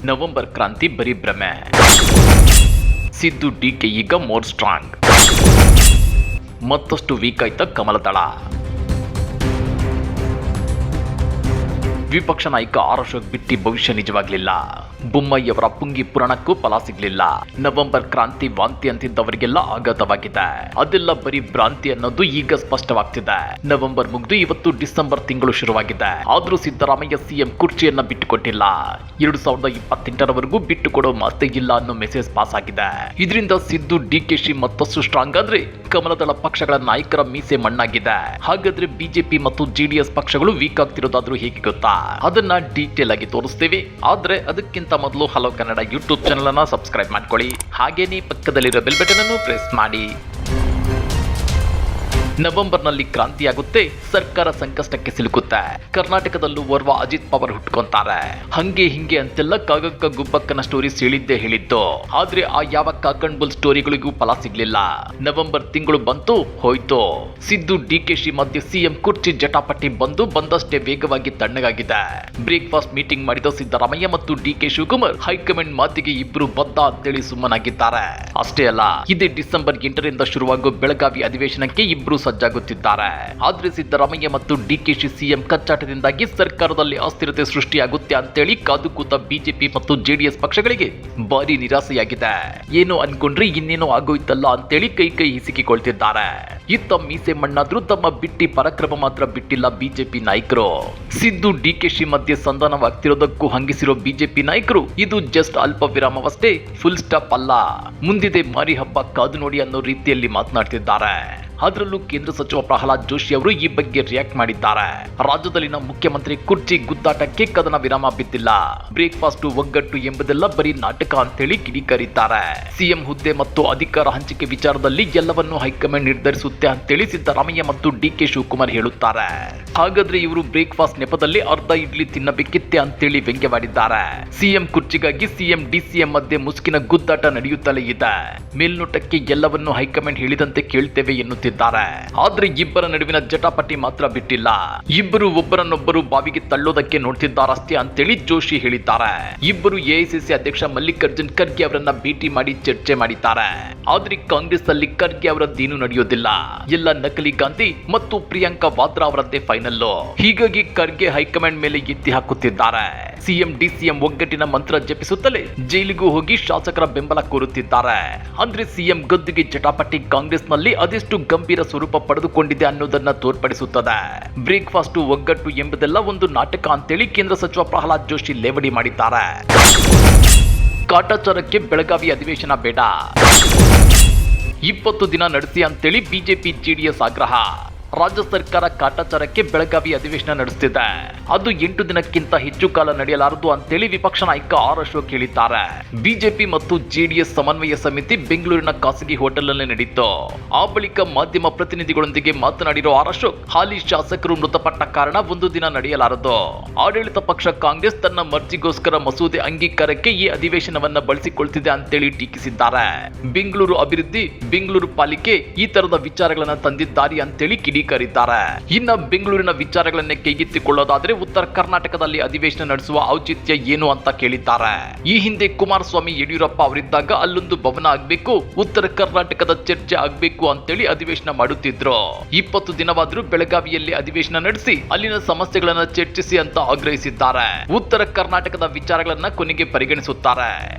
November ಕ್ರಾಂತಿ ಬರೀ ಭ್ರಮೆ. ಸಿದ್ದು ಡಿಕೆ ಈಗ ಮೋರ್ ಸ್ಟ್ರಾಂಗ್. ಮತ್ತಷ್ಟು ವೀಕ್ ಆಯ್ತ ಕಮಲದಳ. ವಿಪಕ್ಷ ನಾಯಕ ಆರ್ ಅಶೋಕ್ ಬಿಟ್ಟಿ ಭವಿಷ್ಯ ನಿಜವಾಗ್ಲಿಲ್ಲ. ಬೊಮ್ಮಾಯಿಯವರ ಪುಂಗಿ ಪುರಾಣಕ್ಕೂ ಫಲ ಸಿಗ್ಲಿಲ್ಲ. ನವೆಂಬರ್ ಕ್ರಾಂತಿ ವಾಂತಿ ಅಂತಿದ್ದವರಿಗೆಲ್ಲ ಆಘಾತವಾಗಿದೆ. ಅದೆಲ್ಲ ಬರೀ ಭ್ರಾಂತಿ ಅನ್ನೋದು ಈಗ ಸ್ಪಷ್ಟವಾಗ್ತಿದೆ. ನವೆಂಬರ್ ಮುಗಿದು ಇವತ್ತು ಡಿಸೆಂಬರ್ ತಿಂಗಳು ಶುರುವಾಗಿದೆ. ಆದ್ರೂ ಸಿದ್ದರಾಮಯ್ಯ ಸಿಎಂ ಕುರ್ಚಿಯನ್ನ ಬಿಟ್ಟುಕೊಟ್ಟಿಲ್ಲ. 2028ರವರೆಗೂ ಬಿಟ್ಟುಕೊಡೋ ಮಾತೇ ಇಲ್ಲ ಅನ್ನೋ ಮೆಸೇಜ್ ಪಾಸ್ ಆಗಿದೆ. ಇದರಿಂದ ಸಿದ್ದು ಡಿಕೆಶಿ ಮತ್ತಷ್ಟು ಸ್ಟ್ರಾಂಗ್ ಆದ್ರೆ ಕಮಲದಳ ಪಕ್ಷಗಳ ನಾಯಕರ ಮೀಸೆ ಮಣ್ಣಾಗಿದೆ. ಹಾಗಾದ್ರೆ ಬಿಜೆಪಿ ಮತ್ತು ಜೆಡಿಎಸ್ ಪಕ್ಷಗಳು ವೀಕ್ ಆಗ್ತಿರೋದಾದ್ರೂ ಹೇಗೆ ಗೊತ್ತಾ? ಅದನ್ನ ಡೀಟೇಲ್ ಆಗಿ ತೋರಿಸ್ತೀವಿ. ಆದ್ರೆ ಅದಕ್ಕಿಂತ ಮೊದಲು ಹಲೋ ಕನ್ನಡ ಯೂಟ್ಯೂಬ್ ಚಾನೆಲ್ ಅನ್ನ ಸಬ್ಸ್ಕ್ರೈಬ್ ಮಾಡ್ಕೊಳ್ಳಿ. ಹಾಗೇನೇ ಪಕ್ಕದಲ್ಲಿರೋ ಬೆಲ್ ಬಟನ್ ಅನ್ನು ಪ್ರೆಸ್ ಮಾಡಿ. ನವೆಂಬರ್ನಲ್ಲಿ ಕ್ರಾಂತಿಯಾಗುತ್ತೆ, ಸರ್ಕಾರ ಸಂಕಷ್ಟಕ್ಕೆ ಸಿಲುಕುತ್ತೆ. ಕರ್ನಾಟಕದಲ್ಲೂ ಓರ್ವ ಅಜಿತ್ ಪವಾರ್ ಹುಟ್ಕೊಂತಾರೆ. ಹಂಗೆ ಹಿಂಗೆ ಅಂತೆಲ್ಲ ಕಾಗಕ್ಕ ಗುಬ್ಬಕ್ಕನ ಸ್ಟೋರಿ ಹೇಳಿದ್ದೇ ಹೇಳಿದ್ದು. ಆದ್ರೆ ಆ ಯಾವ ಕಾಕಂಡ್ಬುಲ್ ಸ್ಟೋರಿಗಳಿಗೂ ಫಲ ಸಿಗ್ಲಿಲ್ಲ. ನವೆಂಬರ್ ತಿಂಗಳು ಬಂತು ಹೋಯ್ತು. ಸಿದ್ದು ಡಿಕೆಶಿ ಮಧ್ಯೆ ಸಿಎಂ ಕುರ್ಚಿ ಜಟಾಪಟಿ ಬಂದಷ್ಟೇ ವೇಗವಾಗಿ ತಣ್ಣಗಾಗಿದೆ. ಬ್ರೇಕ್ಫಾಸ್ಟ್ ಮೀಟಿಂಗ್ ಮಾಡಿದ ಸಿದ್ದರಾಮಯ್ಯ ಮತ್ತು ಡಿಕೆ ಶಿವಕುಮಾರ್ ಹೈಕಮಾಂಡ್ ಮಾತಿಗೆ ಇಬ್ರು ಬದ್ಧ ಅಂತೇಳಿ ಸುಮ್ಮನಾಗಿದ್ದಾರೆ. ಅಷ್ಟೇ ಅಲ್ಲ, ಇದೇ ಡಿಸೆಂಬರ್ 8ರಿಂದ ಶುರುವಾಗುವ ಬೆಳಗಾವಿ ಅಧಿವೇಶನಕ್ಕೆ ಇಬ್ರು ಸಜ್ಜಾಗುತ್ತಿದ್ದಾರೆ. ಆದ್ರೆ ಸಿದ್ದರಾಮಯ್ಯ ಮತ್ತು ಡಿಕೆಶಿ ಸಿಎಂ ಕಚ್ಚಾಟದಿಂದಾಗಿ ಸರ್ಕಾರದಲ್ಲಿ ಅಸ್ಥಿರತೆ ಸೃಷ್ಟಿಯಾಗುತ್ತೆ ಅಂತೇಳಿ ಕಾದು ಕೂತ ಬಿಜೆಪಿ ಮತ್ತು ಜೆಡಿಎಸ್ ಪಕ್ಷಗಳಿಗೆ ಭಾರಿ ನಿರಾಸೆಯಾಗಿದೆ. ಏನು ಅನ್ಕೊಂಡ್ರೆ ಇನ್ನೇನೋ ಆಗೋಯ್ತಲ್ಲ ಅಂತೇಳಿ ಕೈ ಹಿಸಿಕಿಕೊಳ್ತಿದ್ದಾರೆ. ಇತ್ತ ಮೀಸೆ ಮಣ್ಣಾದ್ರೂ ತಮ್ಮ ಬಿಟ್ಟಿ ಪರಾಕ್ರಮ ಮಾತ್ರ ಬಿಟ್ಟಿಲ್ಲ ಬಿಜೆಪಿ ನಾಯಕರು. ಸಿದ್ದು ಡಿಕೆಶಿ ಮಧ್ಯೆ ಸಂಧಾನವಾಗ್ತಿರೋದಕ್ಕೂ ಹಂಗಿಸಿರೋ ಬಿಜೆಪಿ ನಾಯಕರು ಇದು ಜಸ್ಟ್ ಅಲ್ಪ ವಿರಾಮವಷ್ಟೇ, ಫುಲ್ ಸ್ಟಾಪ್ ಅಲ್ಲ, ಮುಂದಿದೆ ಮಾರಿ ಹಬ್ಬ ಕಾದು ನೋಡಿ ಅನ್ನೋ ರೀತಿಯಲ್ಲಿ ಮಾತನಾಡ್ತಿದ್ದಾರೆ. ಅದರಲ್ಲೂ ಕೇಂದ್ರ ಸಚಿವ ಪ್ರಹ್ಲಾದ್ ಜೋಶಿ ಅವರು ಈ ಬಗ್ಗೆ ರಿಯಾಕ್ಟ್ ಮಾಡಿದ್ದಾರೆ. ರಾಜ್ಯದಲ್ಲಿನ ಮುಖ್ಯಮಂತ್ರಿ ಕುರ್ಚಿ ಗುದ್ದಾಟಕ್ಕೆ ಕದನ ವಿರಾಮ ಬಿದ್ದಿಲ್ಲ. ಬ್ರೇಕ್ಫಾಸ್ಟ್ ಒಗ್ಗಟ್ಟು ಎಂಬುದೆಲ್ಲ ಬರೀ ನಾಟಕ ಅಂತೇಳಿ ಕಿಡಿಕಾರಿದ್ದಾರೆ. ಸಿಎಂ ಹುದ್ದೆ ಮತ್ತು ಅಧಿಕಾರ ಹಂಚಿಕೆ ವಿಚಾರದಲ್ಲಿ ಎಲ್ಲವನ್ನೂ ಹೈಕಮಾಂಡ್ ನಿರ್ಧರಿಸುತ್ತೆ ಅಂತೇಳಿ ಸಿದ್ದರಾಮಯ್ಯ ಮತ್ತು ಡಿಕೆ ಶಿವಕುಮಾರ್ ಹೇಳುತ್ತಾರೆ. ಹಾಗಾದ್ರೆ ಇವರು ಬ್ರೇಕ್ಫಾಸ್ಟ್ ನೆಪದಲ್ಲಿ ಅರ್ಧ ಇಡ್ಲಿ ತಿನ್ನಬೇಕಿತ್ತೆ ಅಂತೇಳಿ ವ್ಯಂಗ್ಯವಾಡಿದ್ದಾರೆ. ಸಿಎಂ ಕುರ್ಚಿಗಾಗಿ ಸಿಎಂ ಡಿಸಿಎಂ ಮಧ್ಯೆ ಮುಸುಕಿನ ಗುದ್ದಾಟ ನಡೆಯುತ್ತಲೇ ಇದೆ. ಮೇಲ್ನೋಟಕ್ಕೆ ಎಲ್ಲವನ್ನೂ ಹೈಕಮಾಂಡ್ ಹೇಳಿದಂತೆ ಕೇಳ್ತೇವೆ ಎನ್ನುತ್ತಿದ್ದಾರೆ. ಆದ್ರೆ ಇಬ್ಬರ ನಡುವಿನ ಜಟಾಪಟಿ ಮಾತ್ರ ಬಿಟ್ಟಿಲ್ಲ. ಇಬ್ಬರು ಒಬ್ಬರನ್ನೊಬ್ಬರು ಬಾವಿಗೆ ತಳ್ಳೋದಕ್ಕೆ ನೋಡ್ತಿದ್ದಾರಷ್ಟೇ ಅಂತೇಳಿ ಜೋಶಿ ಹೇಳಿದ್ದಾರೆ. ಇಬ್ಬರು ಎಐಸಿಸಿ ಅಧ್ಯಕ್ಷ ಮಲ್ಲಿಕಾರ್ಜುನ್ ಖರ್ಗೆ ಅವರನ್ನ ಭೇಟಿ ಮಾಡಿ ಚರ್ಚೆ ಮಾಡಿದ್ದಾರೆ. ಆದ್ರೆ ಕಾಂಗ್ರೆಸ್ ಅಲ್ಲಿ ಖರ್ಗೆ ಅವರದ್ದೇನು ನಡೆಯೋದಿಲ್ಲ. ಎಲ್ಲ ನಕಲಿ ಗಾಂಧಿ ಮತ್ತು ಪ್ರಿಯಾಂಕಾ ವಾದ್ರಾ ಅವರದ್ದೇ ಫೈನಲ್. ಹೀಗಾಗಿ ಖರ್ಗೆ ಹೈಕಮಾಂಡ್ ಮೇಲೆ ಎತ್ತಿ ಹಾಕುತ್ತಿದ್ದಾರೆ. ಸಿಎಂ ಡಿಸಿಎಂ ಒಗ್ಗಟ್ಟಿನ ಮಂತ್ರ ಜಪಿಸುತ್ತಲೇ ಜೈಲಿಗೂ ಹೋಗಿ ಶಾಸಕರ ಬೆಂಬಲ ಕೋರುತ್ತಿದ್ದಾರೆ. ಅಂದ್ರೆ ಸಿಎಂ ಗದ್ದುಗೆ ಜಟಾಪಟಿ ಕಾಂಗ್ರೆಸ್ನಲ್ಲಿ ಅದೆಷ್ಟು ಗಂಭೀರ ಸ್ವರೂಪ ಪಡೆದುಕೊಂಡಿದೆ ಅನ್ನೋದನ್ನ ತೋರ್ಪಡಿಸುತ್ತದೆ. ಬ್ರೇಕ್ಫಾಸ್ಟ್ ಒಗ್ಗಟ್ಟು ಎಂಬುದೆಲ್ಲ ಒಂದು ನಾಟಕ ಅಂತೇಳಿ ಕೇಂದ್ರ ಸಚಿವ ಪ್ರಹ್ಲಾದ್ ಜೋಶಿ ಲೇವಡಿ ಮಾಡಿದ್ದಾರೆ. ಕಾಟಾಚಾರಕ್ಕೆ ಬೆಳಗಾವಿ ಅಧಿವೇಶನ ಬೇಡ, 20 ದಿನ ನಡೆಸಿ ಅಂತೇಳಿ ಬಿಜೆಪಿ ಜೆಡಿಎಸ್ ಆಗ್ರಹ. ರಾಜ್ಯ ಸರ್ಕಾರ ಕಾಟಾಚಾರಕ್ಕೆ ಬೆಳಗಾವಿ ಅಧಿವೇಶನ ನಡೆಸುತ್ತಿದೆ. ಅದು 8 ದಿನಕ್ಕಿಂತ ಹೆಚ್ಚು ಕಾಲ ನಡೆಯಲಾರದು ಅಂತೇಳಿ ವಿಪಕ್ಷ ನಾಯಕ ಆರ್ ಅಶೋಕ್ ಹೇಳಿದ್ದಾರೆ. ಬಿಜೆಪಿ ಮತ್ತು ಜೆಡಿಎಸ್ ಸಮನ್ವಯ ಸಮಿತಿ ಬೆಂಗಳೂರಿನ ಖಾಸಗಿ ಹೋಟೆಲ್ನಲ್ಲಿ ನಡೆಯಿತು. ಆ ಬಳಿಕ ಮಾಧ್ಯಮ ಪ್ರತಿನಿಧಿಗಳೊಂದಿಗೆ ಮಾತನಾಡಿರೋ ಆರ್ ಅಶೋಕ್, ಹಾಲಿ ಶಾಸಕರು ಮೃತಪಟ್ಟ ಕಾರಣ 1 ದಿನ ನಡೆಯಲಾರದು. ಆಡಳಿತ ಪಕ್ಷ ಕಾಂಗ್ರೆಸ್ ತನ್ನ ಮರ್ಜಿಗೋಸ್ಕರ ಮಸೂದೆ ಅಂಗೀಕಾರಕ್ಕೆ ಈ ಅಧಿವೇಶನವನ್ನ ಬಳಸಿಕೊಳ್ತಿದೆ ಅಂತೇಳಿ ಟೀಕಿಸಿದ್ದಾರೆ. ಬೆಂಗಳೂರು ಅಭಿವೃದ್ಧಿ, ಬೆಂಗಳೂರು ಪಾಲಿಕೆ ಈ ತರದ ವಿಚಾರಗಳನ್ನ ತಂದಿದ್ದಾರೆ ಅಂತೇಳಿ ಕಿಡಿಕಾರಿದ್ದಾರೆ. ಇನ್ನ ಬೆಂಗಳೂರಿನ ವಿಚಾರಗಳನ್ನೇ ಕೈಗೆತ್ತಿಕೊಳ್ಳೋದಾದ್ರೆ ಉತ್ತರ ಕರ್ನಾಟಕದಲ್ಲಿ ಅಧಿವೇಶನ ನಡೆಸುವ ಔಚಿತ್ಯ ಏನು ಅಂತ ಕೇಳಿದ್ದಾರೆ. ಈ ಹಿಂದೆ ಕುಮಾರಸ್ವಾಮಿ ಯಡಿಯೂರಪ್ಪ ಅವರಿದ್ದಾಗ ಅಲ್ಲೊಂದು ಭವನ ಆಗ್ಬೇಕು, ಉತ್ತರ ಕರ್ನಾಟಕದ ಚರ್ಚೆ ಆಗ್ಬೇಕು ಅಂತೇಳಿ ಅಧಿವೇಶನ ಮಾಡುತ್ತಿದ್ರು. 20 ದಿನವಾದ್ರೂ ಬೆಳಗಾವಿಯಲ್ಲಿ ಅಧಿವೇಶನ ನಡೆಸಿ ಅಲ್ಲಿನ ಸಮಸ್ಯೆಗಳನ್ನ ಚರ್ಚಿಸಿ ಅಂತ ಆಗ್ರಹಿಸಿದ್ದಾರೆ. ಉತ್ತರ ಕರ್ನಾಟಕದ ವಿಚಾರಗಳನ್ನ ಕೊನೆಗೆ ಪರಿಗಣಿಸುತ್ತಾರೆ.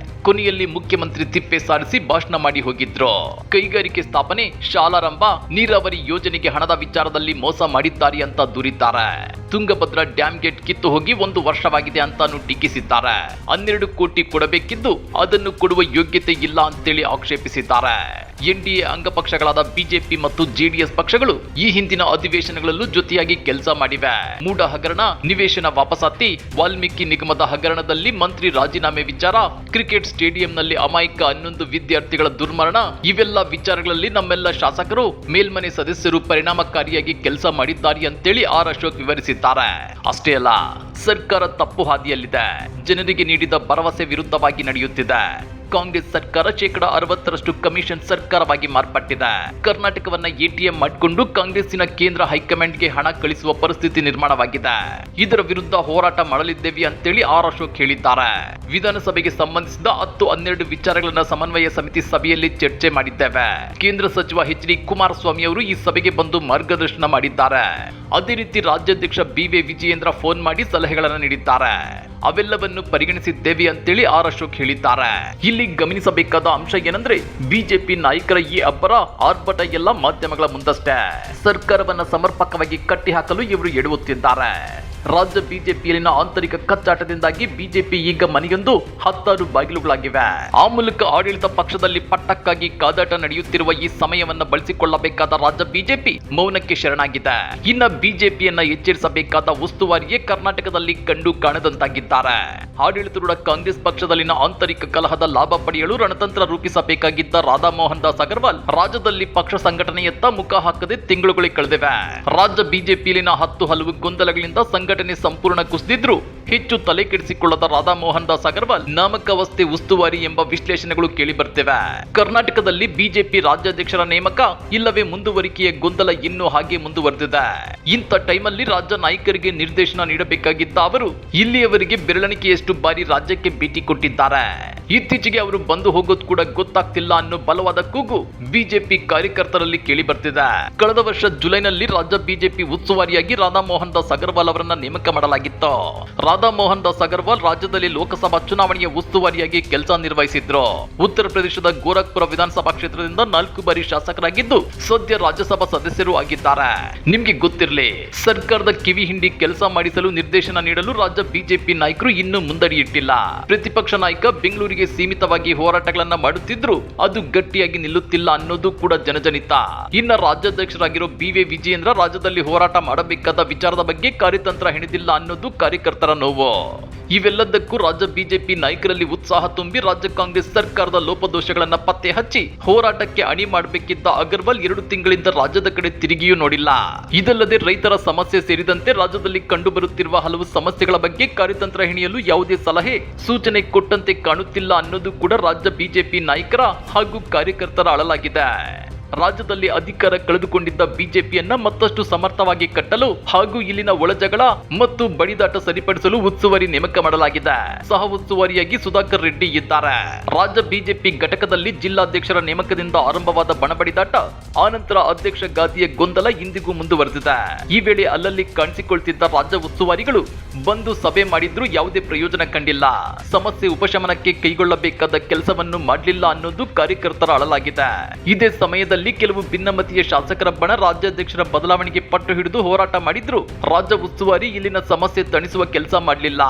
ಕೊನೆಯಲ್ಲಿ ಮುಖ್ಯಮಂತ್ರಿ ತಿಪ್ಪೆ ಸಾರಿಸಿ ಭಾಷಣ ಮಾಡಿ ಹೋಗಿದ್ರು. ಕೈಗಾರಿಕೆ ಸ್ಥಾಪನೆ, ಶಾಲಾರಂಭ, ನೀರಾವರಿ ಯೋಜನೆಗೆ ಹಣದ ವಿಚಾರದಲ್ಲಿ ಮೋಸ ಮಾಡಿದ್ದಾರೆ ಅಂತ ದೂರಿದ್ದಾರೆ. ತುಂಗಭದ್ರಾ ಡ್ಯಾಮ್ ಗೇಟ್ ಕಿತ್ತು ಹೋಗಿ 1 ವರ್ಷವಾಗಿದೆ ಅಂತಾನು ಟೀಕಿಸಿದ್ದಾರೆ. 12 ಕೋಟಿ ಕೊಡಬೇಕಿದ್ದು ಅದನ್ನು ಕೊಡುವ ಯೋಗ್ಯತೆ ಇಲ್ಲ ಅಂತೇಳಿ ಆಕ್ಷೇಪಿಸಿದ್ದಾರೆ. ಎನ್ಡಿಎ ಅಂಗಪಕ್ಷಗಳಾದ ಬಿಜೆಪಿ ಮತ್ತು ಜೆಡಿಎಸ್ ಪಕ್ಷಗಳು ಈ ಹಿಂದಿನ ಅಧಿವೇಶನಗಳಲ್ಲೂ ಜೊತೆಯಾಗಿ ಕೆಲಸ ಮಾಡಿವೆ. ಮೂಡ ಹಗರಣ, ನಿವೇಶನ ವಾಪಸಾತಿ, ವಾಲ್ಮೀಕಿ ನಿಗಮದ ಹಗರಣದಲ್ಲಿ ಮಂತ್ರಿ ರಾಜೀನಾಮೆ ವಿಚಾರ, ಕ್ರಿಕೆಟ್ ಸ್ಟೇಡಿಯಂನಲ್ಲಿ ಅಮಾಯಕ 11 ವಿದ್ಯಾರ್ಥಿಗಳ ದುರ್ಮರಣ, ಇವೆಲ್ಲ ವಿಚಾರಗಳಲ್ಲಿ ನಮ್ಮೆಲ್ಲ ಶಾಸಕರು, ಮೇಲ್ಮನೆ ಸದಸ್ಯರು ಪರಿಣಾಮಕಾರಿಯಾಗಿ ಕೆಲಸ ಮಾಡಿದ್ದಾರೆ ಅಂತೇಳಿ ಆರ್ ಅಶೋಕ್ ವಿವರಿಸಿದ್ದಾರೆ. ಅಷ್ಟೇ ಅಲ್ಲ, ಸರ್ಕಾರ ತಪ್ಪು ಹಾದಿಯಲ್ಲಿದೆ, ಜನರಿಗೆ ನೀಡಿದ ಭರವಸೆ ವಿರುದ್ಧವಾಗಿ ನಡೆಯುತ್ತಿದೆ. ಕಾಂಗ್ರೆಸ್ ಸರ್ಕಾರ 60% ಕಮಿಷನ್ ಸರ್ಕಾರವಾಗಿ ಮಾರ್ಪಟ್ಟಿದೆ. ಕರ್ನಾಟಕವನ್ನ ಎಟಿಎಂ ಮಾಡಿಕೊಂಡು ಕಾಂಗ್ರೆಸ್ಸಿನ ಕೇಂದ್ರ ಹೈಕಮಾಂಡ್ಗೆ ಹಣ ಕಳಿಸುವ ಪರಿಸ್ಥಿತಿ ನಿರ್ಮಾಣವಾಗಿದೆ. ಇದರ ವಿರುದ್ಧ ಹೋರಾಟ ಮಾಡಲಿದ್ದೇವೆ ಅಂತೇಳಿ ಆರ್ ಅಶೋಕ್ ಹೇಳಿದ್ದಾರೆ. ವಿಧಾನಸಭೆಗೆ ಸಂಬಂಧಿಸಿದ 10-12 ವಿಚಾರಗಳನ್ನ ಸಮನ್ವಯ ಸಮಿತಿ ಸಭೆಯಲ್ಲಿ ಚರ್ಚೆ ಮಾಡಿದ್ದೇವೆ. ಕೇಂದ್ರ ಸಚಿವ ಎಚ್ ಡಿ ಕುಮಾರಸ್ವಾಮಿ ಅವರು ಈ ಸಭೆಗೆ ಬಂದು ಮಾರ್ಗದರ್ಶನ ಮಾಡಿದ್ದಾರೆ. ಅದೇ ರೀತಿ ರಾಜ್ಯಾಧ್ಯಕ್ಷ ಬಿ.ವಿ. ವಿಜಯೇಂದ್ರ ಫೋನ್ ಮಾಡಿ ಸಲಹೆಗಳನ್ನು ನೀಡಿದ್ದಾರೆ. ಅವೆಲ್ಲವನ್ನು ಪರಿಗಣಿಸಿದ್ದೇವೆ ಅಂತೇಳಿ ಆರ್ ಅಶೋಕ್ ಹೇಳಿದ್ದಾರೆ. ಇಲ್ಲಿ ಗಮನಿಸಬೇಕಾದ ಅಂಶ ಏನಂದ್ರೆ ಬಿಜೆಪಿ ನಾಯಕರ ಈ ಅಬ್ಬರ ಆರ್ಭಟ ಎಲ್ಲ ಮಾಧ್ಯಮಗಳ ಮುಂದಷ್ಟೇ. ಸರ್ಕಾರವನ್ನ ಸಮರ್ಪಕವಾಗಿ ಕಟ್ಟಿಹಾಕಲು ಇವರು ಎಡುವುತ್ತಿದ್ದಾರೆ. ರಾಜ್ಯ ಬಿಜೆಪಿಯಲ್ಲಿನ ಆಂತರಿಕ ಕಚ್ಚಾಟದಿಂದಾಗಿ ಬಿಜೆಪಿ ಈಗ ಮನೆಯೊಂದು 10 ಬಾಗಿಲುಗಳಾಗಿವೆ. ಆ ಮೂಲಕ ಆಡಳಿತ ಪಕ್ಷದಲ್ಲಿ ಪಟ್ಟಕ್ಕಾಗಿ ಕಾದಾಟ ನಡೆಯುತ್ತಿರುವ ಈ ಸಮಯವನ್ನ ಬಳಸಿಕೊಳ್ಳಬೇಕಾದ ರಾಜ್ಯ ಬಿಜೆಪಿ ಮೌನಕ್ಕೆ ಶರಣಾಗಿದೆ. ಇನ್ನ ಬಿಜೆಪಿಯನ್ನ ಎಚ್ಚರಿಸಬೇಕಾದ ಉಸ್ತುವಾರಿಯೇ ಕರ್ನಾಟಕದಲ್ಲಿ ಕಂಡು ಕಾಣದಂತಾಗಿದ್ದಾರೆ. ಆಡಳಿತಾರೂಢ ಕಾಂಗ್ರೆಸ್ ಪಕ್ಷದಲ್ಲಿನ ಆಂತರಿಕ ಕಲಹದ ಲಾಭ ಪಡೆಯಲು ರಣತಂತ್ರ ರೂಪಿಸಬೇಕಾಗಿದ್ದ ರಾಧಾ ಮೋಹನ್ ದಾಸ್ ಅಗರ್ವಾಲ್ ರಾಜ್ಯದಲ್ಲಿ ಪಕ್ಷ ಸಂಘಟನೆಯತ್ತ ಮುಖ ಹಾಕದೆ ತಿಂಗಳುಗಳೇ ಕಳೆದಿವೆ. ರಾಜ್ಯ ಬಿಜೆಪಿಯಲ್ಲಿನ 10 ಹಲವು ಗೊಂದಲಗಳಿಂದ ಸಂಘಟನೆ ಸಂಪೂರ್ಣ ಕುಸಿದಿದ್ರು ಹೆಚ್ಚು ತಲೆ ಕೆಡಿಸಿಕೊಳ್ಳದ ರಾಧಾ ಮೋಹನ್ ದಾಸ್ ಅಗರ್ವಾಲ್ ನಾಮಕಾವಸ್ಥೆ ಉಸ್ತುವಾರಿ ಎಂಬ ವಿಶ್ಲೇಷಣೆಗಳು ಕೇಳಿ ಬರ್ತಿವೆ. ಕರ್ನಾಟಕದಲ್ಲಿ ಬಿಜೆಪಿ ರಾಜ್ಯಾಧ್ಯಕ್ಷರ ನೇಮಕ ಇಲ್ಲವೇ ಮುಂದುವರಿಕೆಯ ಗೊಂದಲ ಇನ್ನೂ ಹಾಗೆ ಮುಂದುವರೆದಿದೆ. ಇಂಥ ಟೈಮಲ್ಲಿ ರಾಜ್ಯ ನಾಯಕರಿಗೆ ನಿರ್ದೇಶನ ನೀಡಬೇಕಾಗಿದ್ದ ಅವರು ಇಲ್ಲಿಯವರೆಗೆ ಬೆರಳಿಕೆಯಷ್ಟು ಬಾರಿ ರಾಜ್ಯಕ್ಕೆ ಭೇಟಿ ಕೊಟ್ಟಿದ್ದಾರೆ. ಇತ್ತೀಚೆಗೆ ಅವರು ಬಂದು ಹೋಗೋದು ಕೂಡ ಗೊತ್ತಾಗ್ತಿಲ್ಲ ಅನ್ನೋ ಬಲವಾದ ಕೂಗು ಬಿಜೆಪಿ ಕಾರ್ಯಕರ್ತರಲ್ಲಿ ಕೇಳಿ ಬರ್ತಿದೆ. ಕಳೆದ ವರ್ಷ ಜುಲೈನಲ್ಲಿ ರಾಜ್ಯ ಬಿಜೆಪಿ ಉಸ್ತುವಾರಿಯಾಗಿ ರಾಧಾ ಮೋಹನ್ ದಾಸ್ ಅಗರ್ವಾಲ್ ಅವರನ್ನ ನೇಮಕ ಮಾಡಲಾಗಿತ್ತು. ರಾಧಾ ಮೋಹನ್ ದಾಸ್ ಅಗರ್ವಾಲ್ ರಾಜ್ಯದಲ್ಲಿ ಲೋಕಸಭಾ ಚುನಾವಣೆಯ ಉಸ್ತುವಾರಿಯಾಗಿ ಕೆಲಸ ನಿರ್ವಹಿಸಿದ್ರು. ಉತ್ತರ ಪ್ರದೇಶದ ಗೋರಖ್ಪುರ ವಿಧಾನಸಭಾ ಕ್ಷೇತ್ರದಿಂದ 4 ಬಾರಿ ಶಾಸಕರಾಗಿದ್ದು ಸದ್ಯ ರಾಜ್ಯಸಭಾ ಸದಸ್ಯರು ಆಗಿದ್ದಾರೆ. ನಿಮ್ಗೆ ಗೊತ್ತಿರಲಿ, ಸರ್ಕಾರದ ಕಿವಿ ಹಿಂಡಿ ಕೆಲಸ ಮಾಡಿಸಲು ನಿರ್ದೇಶನ ನೀಡಲು ರಾಜ್ಯ ಬಿಜೆಪಿ ನಾಯಕರು ಇನ್ನೂ ಮುಂದಡಿಯಿಟ್ಟಿಲ್ಲ. ಪ್ರತಿಪಕ್ಷ ನಾಯಕ ಬೆಂಗಳೂರಿಗೆ ಸೀಮಿತವಾಗಿ ಹೋರಾಟಗಳನ್ನ ಮಾಡುತ್ತಿದ್ರು ಅದು ಗಟ್ಟಿಯಾಗಿ ನಿಲ್ಲುತ್ತಿಲ್ಲ ಅನ್ನೋದು ಕೂಡ ಜನಜನಿತ. ಇನ್ನ ರಾಜ್ಯಾಧ್ಯಕ್ಷರಾಗಿರೋ ಬಿ.ವಿ. ವಿಜಯೇಂದ್ರ ರಾಜ್ಯದಲ್ಲಿ ಹೋರಾಟ ಮಾಡಬೇಕಾದ ವಿಚಾರದ ಬಗ್ಗೆ ಕಾರ್ಯತಂತ್ರ ಹೆಣೆದಿಲ್ಲ ಅನ್ನೋದು ಕಾರ್ಯಕರ್ತರ ನೋವು. ಇವೆಲ್ಲದಕ್ಕೂ ರಾಜ್ಯ ಬಿಜೆಪಿ ನಾಯಕರಲ್ಲಿ ಉತ್ಸಾಹ ತುಂಬಿ ರಾಜ್ಯ ಕಾಂಗ್ರೆಸ್ ಸರ್ಕಾರದ ಲೋಪದೋಷಗಳನ್ನ ಪತ್ತೆ ಹಚ್ಚಿ ಹೋರಾಟಕ್ಕೆ ಅಣಿ ಮಾಡಬೇಕಿದ್ದ ಅಗರ್ವಾಲ್ 2 ತಿಂಗಳಿಂದ ರಾಜ್ಯದ ಕಡೆ ತಿರುಗಿಯೂ ನೋಡಿಲ್ಲ. ಇದಲ್ಲದೆ ರೈತರ ಸಮಸ್ಯೆ ಸೇರಿದಂತೆ ರಾಜ್ಯದಲ್ಲಿ ಕಂಡುಬರುತ್ತಿರುವ ಹಲವು ಸಮಸ್ಯೆಗಳ ಬಗ್ಗೆ ಕಾರ್ಯತಂತ್ರ ಹೆಣೆಯಲು ಯಾವುದೇ ಸಲಹೆ ಸೂಚನೆ ಕೊಟ್ಟಂತೆ ಕಾಣುತ್ತಿಲ್ಲ ಅನ್ನೋದು ಕೂಡ ರಾಜ್ಯ ಬಿಜೆಪಿ ನಾಯಕರ ಹಾಗೂ ಕಾರ್ಯಕರ್ತರ ಅಳಲಾಗಿದೆ. ರಾಜ್ಯದಲ್ಲಿ ಅಧಿಕಾರ ಕಳೆದುಕೊಂಡಿದ್ದ ಬಿಜೆಪಿಯನ್ನ ಮತ್ತಷ್ಟು ಸಮರ್ಥವಾಗಿ ಕಟ್ಟಲು ಹಾಗೂ ಇಲ್ಲಿನ ಒಳಜಗಳ ಮತ್ತು ಬಡಿದಾಟ ಸರಿಪಡಿಸಲು ಉಸ್ತುವಾರಿ ನೇಮಕ ಮಾಡಲಾಗಿದೆ. ಸಹ ಉಸ್ತುವಾರಿಯಾಗಿ ಸುಧಾಕರ್ ರೆಡ್ಡಿ ಇದ್ದಾರೆ. ರಾಜ್ಯ ಬಿಜೆಪಿ ಘಟಕದಲ್ಲಿ ಜಿಲ್ಲಾಧ್ಯಕ್ಷರ ನೇಮಕದಿಂದ ಆರಂಭವಾದ ಬಣಬಡಿದಾಟ ಆನಂತರ ಅಧ್ಯಕ್ಷ ಗಾದಿಯ ಗೊಂದಲ ಇಂದಿಗೂ ಮುಂದುವರೆದಿದೆ. ಈ ವೇಳೆ ಅಲ್ಲಲ್ಲಿ ಕಾಣಿಸಿಕೊಳ್ತಿದ್ದ ರಾಜ್ಯ ಉಸ್ತುವಾರಿಗಳು ಬಂದು ಸಭೆ ಮಾಡಿದ್ರೂ ಯಾವುದೇ ಪ್ರಯೋಜನ ಕಂಡಿಲ್ಲ. ಸಮಸ್ಯೆ ಉಪಶಮನಕ್ಕೆ ಕೈಗೊಳ್ಳಬೇಕಾದ ಕೆಲಸವನ್ನು ಮಾಡಲಿಲ್ಲ ಅನ್ನೋದು ಕಾರ್ಯಕರ್ತರ ಅಳಲಾಗಿದೆ. ಇದೇ ಸಮಯದಲ್ಲಿ ಕೆಲವು ಭಿನ್ನಮತೀಯ ಶಾಸಕರ ಬಣ ರಾಜ್ಯಾಧ್ಯಕ್ಷರ ಬದಲಾವಣೆಗೆ ಪಟ್ಟು ಹಿಡಿದು ಹೋರಾಟ ಮಾಡಿದ್ರು ರಾಜ್ಯ ಉಸ್ತುವಾರಿ ಇಲ್ಲಿನ ಸಮಸ್ಯೆ ತಣಿಸುವ ಕೆಲಸ ಮಾಡಲಿಲ್ಲ.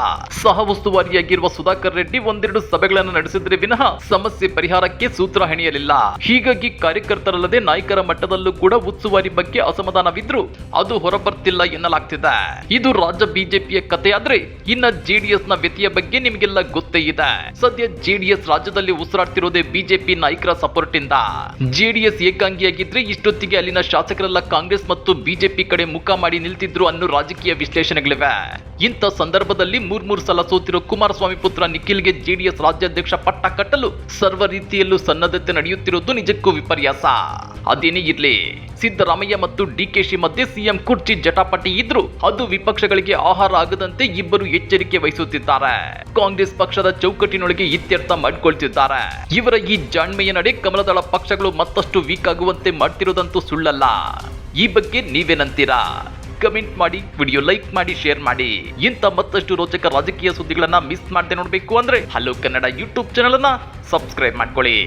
ಸಹ ಉಸ್ತುವಾರಿಯಾಗಿರುವ ಸುಧಾಕರ್ ರೆಡ್ಡಿ 1-2 ಸಭೆಗಳನ್ನು ನಡೆಸಿದ್ರೆ ವಿನಃ ಸಮಸ್ಯೆ ಪರಿಹಾರಕ್ಕೆ ಸೂತ್ರ ಹೆಣೆಯಲಿಲ್ಲ. ಹೀಗಾಗಿ ಕಾರ್ಯಕರ್ತರಲ್ಲದೆ ನಾಯಕರ ಮಟ್ಟದಲ್ಲೂ ಕೂಡ ಉಸ್ತುವಾರಿ ಬಗ್ಗೆ ಅಸಮಾಧಾನವಿದ್ರು ಅದು ಹೊರಬರ್ತಿಲ್ಲ ಎನ್ನಲಾಗ್ತಿದೆ. ಇದು ರಾಜ್ಯ ಬಿಜೆಪಿಯ ಕಥೆಯಾದ್ರೆ ಇನ್ನ ಜೆಡಿಎಸ್ ನ ವ್ಯತಿಯ ಬಗ್ಗೆ ನಿಮಗೆಲ್ಲ ಗೊತ್ತೇ ಇದೆ. ಸದ್ಯ ಜೆಡಿಎಸ್ ರಾಜ್ಯದಲ್ಲಿ ಉಸಿರಾಡ್ತಿರೋದೇ ಬಿಜೆಪಿ ನಾಯಕರ ಸಪೋರ್ಟ್ ಇಂದ. ಜೆಡಿಎಸ್ ಏಕಾಂಗಿಯಾಗಿದ್ರೆ ಇಷ್ಟೊತ್ತಿಗೆ ಅಲ್ಲಿನ ಶಾಸಕರೆಲ್ಲ ಕಾಂಗ್ರೆಸ್ ಮತ್ತು ಬಿಜೆಪಿ ಕಡೆ ಮುಖ ಮಾಡಿ ನಿಲ್ತಿದ್ರು ಅನ್ನೋ ರಾಜಕೀಯ ವಿಶ್ಲೇಷಣೆಗಳಿವೆ. ಇಂಥ ಸಂದರ್ಭದಲ್ಲಿ 3 ಸಲ ಸೋತಿರೋ ಕುಮಾರಸ್ವಾಮಿ ಪುತ್ರ ನಿಖಿಲ್ಗೆ ಜೆಡಿಎಸ್ ರಾಜ್ಯಾಧ್ಯಕ್ಷ ಪಟ್ಟ ಕಟ್ಟಲು ಸರ್ವ ರೀತಿಯಲ್ಲೂ ಸನ್ನದ್ಧತೆ ನಡೆಯುತ್ತಿರುವುದು ನಿಜಕ್ಕೂ ವಿಪರ್ಯಾಸ. ಅದೇನೇ ಇರ್ಲಿ, ಸಿದ್ದರಾಮಯ್ಯ ಮತ್ತು ಡಿಕೆಶಿ ಮಧ್ಯೆ ಸಿಎಂ ಕುರ್ಚಿ ಜಟಾಪಟಿ ಇದ್ರು ಅದು ವಿಪಕ್ಷಗಳಿಗೆ ಆಹಾರ ಆಗದಂತೆ ಇಬ್ಬರು ಎಚ್ಚರಿಕೆ ವಹಿಸುತ್ತಿದ್ದಾರೆ. ಕಾಂಗ್ರೆಸ್ ಪಕ್ಷದ ಚೌಕಟ್ಟಿನೊಳಗೆ ಇತ್ಯರ್ಥ ಮಾಡಿಕೊಳ್ತಿದ್ದಾರೆ. ಇವರ ಈ ಜಾಣ್ಮೆಯ ನಡೆ ಕಮಲದಳ ಪಕ್ಷಗಳು ಮತ್ತಷ್ಟು ವೀಕ್ ಆಗುವಂತೆ ಮಾಡ್ತಿರೋದಂತೂ ಸುಳ್ಳಲ್ಲ. ಈ ಬಗ್ಗೆ ನೀವೇನಂತೀರಾ? ಕಮೆಂಟ್ ಮಾಡಿ, ವಿಡಿಯೋ ಲೈಕ್ ಮಾಡಿ, ಶೇರ್ ಮಾಡಿ. ಇಂಥ ಮತ್ತಷ್ಟು ರೋಚಕ ರಾಜಕೀಯ ಸುದ್ದಿಗಳನ್ನ ಮಿಸ್ ಮಾಡದೆ ನೋಡಬೇಕು ಅಂದ್ರೆ ಹಲೋ ಕನ್ನಡ ಯೂಟ್ಯೂಬ್ ಚಾನೆಲ್ ಅನ್ನ ಸಬ್ಸ್ಕ್ರೈಬ್ ಮಾಡ್ಕೊಳ್ಳಿ.